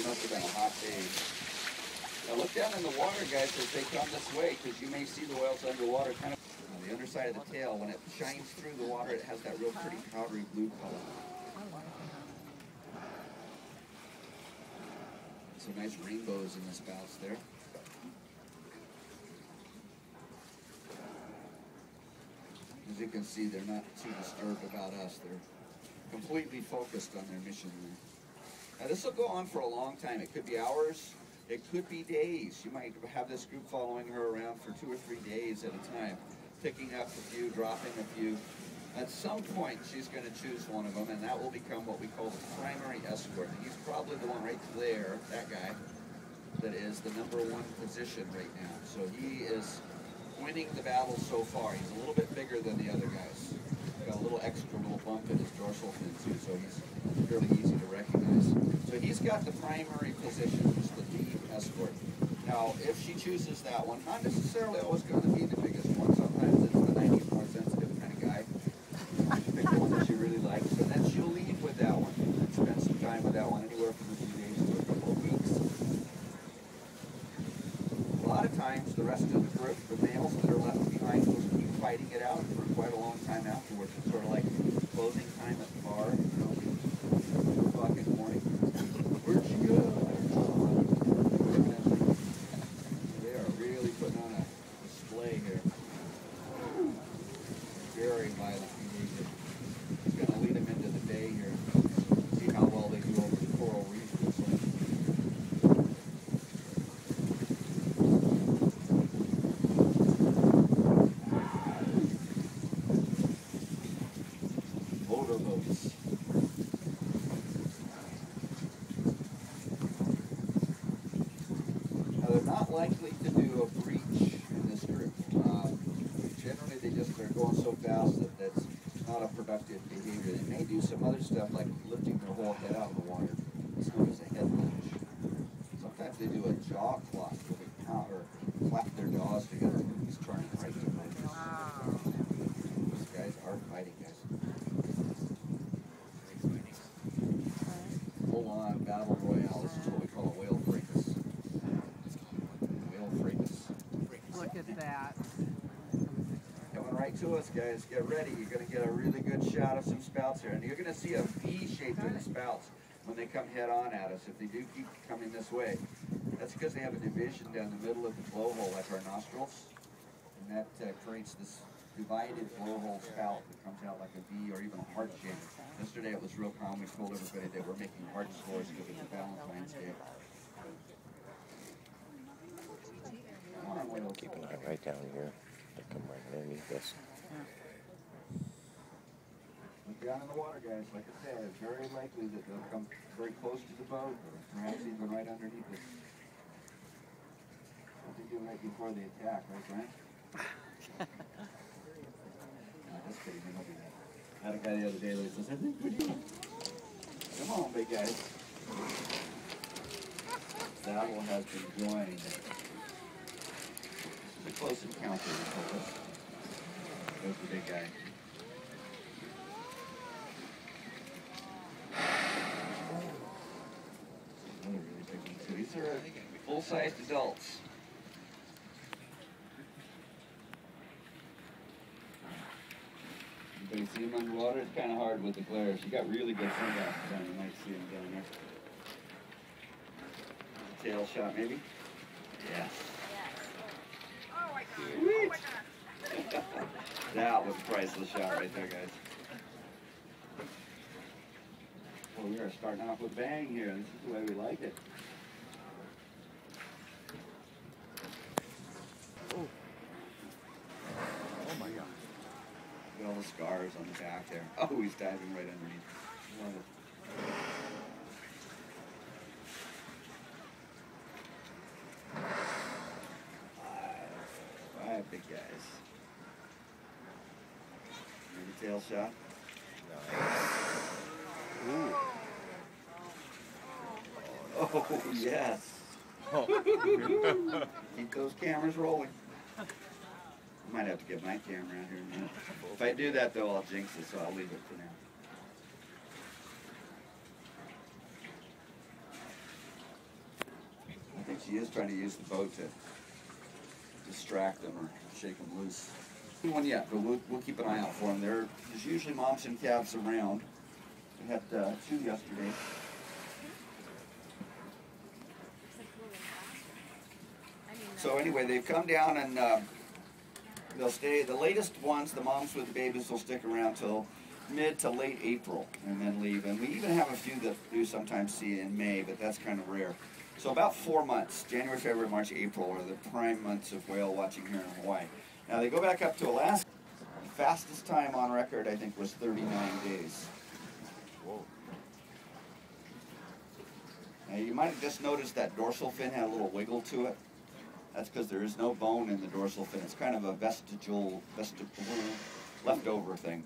must have been a hot day. Now look down in the water, guys, as they come this way, because you may see the whales underwater. Kind of on the underside of the tail, when it shines through the water, it has that real pretty powdery blue color. Some nice rainbows in the spouts there. As you can see, they're not too disturbed about us. They're completely focused on their mission. Now this will go on for a long time. It could be hours. It could be days. You might have this group following her around for 2 or 3 days at a time, picking up a few, dropping a few. At some point, she's going to choose one of them, and that will become what we call the primary escort. And he's probably the one right there, that guy, that is the #1 position right now. So he is winning the battle so far. He's a little bit bigger than the other guys. Got a little extra little bump in his dorsal fin too, so he's fairly easy to recognize. So he's got the primary position, just the lead escort. Now, if she chooses that one, not necessarily always going to be the biggest one. Sometimes it's the 90 more sensitive kind of guy. She pick the one that she really likes, and then she'll lead with that one and spend some time with that one, anywhere from a few days to a couple of weeks. A lot of times, the rest of the group, the males that are left behind, will keep fighting it out for quite a long time afterwards. It's sort of like closing time at the bar, you know, 2 o'clock in the morning. Where'd she go? They are really putting on a display here. Very violent behavior. It's going to lead them into the day here. See how well they do over the coral reef. Motorboats. Now they're not likely to do a breach in this group. Generally they're going so fast that that's not a productive behavior. They may do some other stuff like lifting their whole head out of the water. It's known as a head lunge. Sometimes they do a jaw clock where they count or clap their jaws together. He's turning right to right. These guys are fighting, guys. Full on battle royale. This is what we call a whale fracas. Whale fracas. Look at that. Coming right to us, guys. Get ready. You're going to get a really good shot of some spouts here. And you're going to see a V shape in the spouts when they come head on at us. If they do keep coming this way, that's because they have a division down the middle of the blowhole, like our nostrils. And that creates this divided blowhole spout that comes out like a V or even a heart shape. Yesterday it was real common. We told everybody they were making heart scores because it was Valentine's Day. Keep an eye right down here. They come right underneath us. Look down in the water, guys. Like I said, it's very likely that they'll come very close to the boat, or perhaps even right underneath us. What they do right before they attack, right, Brian? That's pretty good. I'll do that. I had a guy the other day that says, I think we do. Come on, big guys. Battle has been joined. This is a close encounter. There's the big guy. Another really big one too. These are full-sized adults. Anybody see him underwater? It's kind of hard with the glare. She got really good sunglasses on. You might see him down there. Tail shot, maybe? Yes. Oh my god. Sweet. Oh my god. That was a priceless shot right there, guys. Well, we are starting off with bang here. This is the way we like it. Oh. Oh my god. Look at all the scars on the back there. Oh, he's diving right underneath. Love it. Five big guys. Maybe tail shot. Ooh. Oh, yes. Keep those cameras rolling. I might have to get my camera out here in a minute. If I do that, though, I'll jinx it, so I'll leave it for now. She is trying to use the boat to distract them or shake them loose. One yet, but we'll keep an eye out for them. There's usually moms and calves around. We had 2 yesterday. So anyway, they've come down and they'll stay. The latest ones, the moms with the babies, will stick around till mid to late April and then leave. And we even have a few that do sometimes see in May, but that's kind of rare. So about 4 months, January, February, March, April, are the prime months of whale watching here in Hawaii. Now they go back up to Alaska. The fastest time on record, I think, was 39 days. Whoa. Now you might have just noticed that dorsal fin had a little wiggle to it. That's because there is no bone in the dorsal fin. It's kind of a vestigial leftover thing.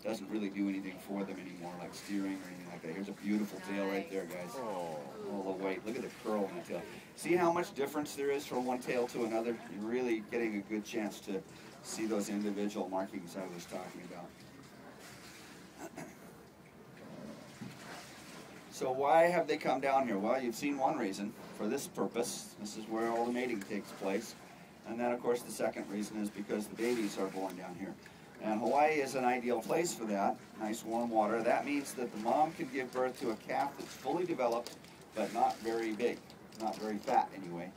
Doesn't really do anything for them anymore, like steering or anything like that. Here's a beautiful tail right there, guys. Oh. All the weight. Look at the curl in that tail. See how much difference there is from one tail to another? You're really getting a good chance to see those individual markings I was talking about. So why have they come down here? Well, you've seen one reason. For this purpose, this is where all the mating takes place. And then, of course, the second reason is because the babies are born down here. And Hawaii is an ideal place for that. Nice warm water. That means that the mom can give birth to a calf that's fully developed, but not very big. Not very fat, anyway.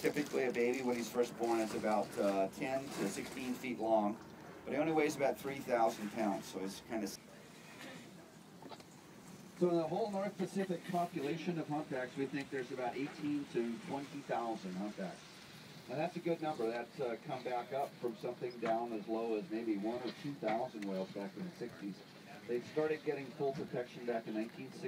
Typically, a baby, when he's first born, is about 10 to 16 feet long. But he only weighs about 3,000 pounds, so he's kind of... So in the whole North Pacific population of humpbacks, we think there's about 18 to 20,000 humpbacks. Now that's a good number. That's come back up from something down as low as maybe 1,000 or 2,000 whales back in the 60s. They started getting full protection back in 1960.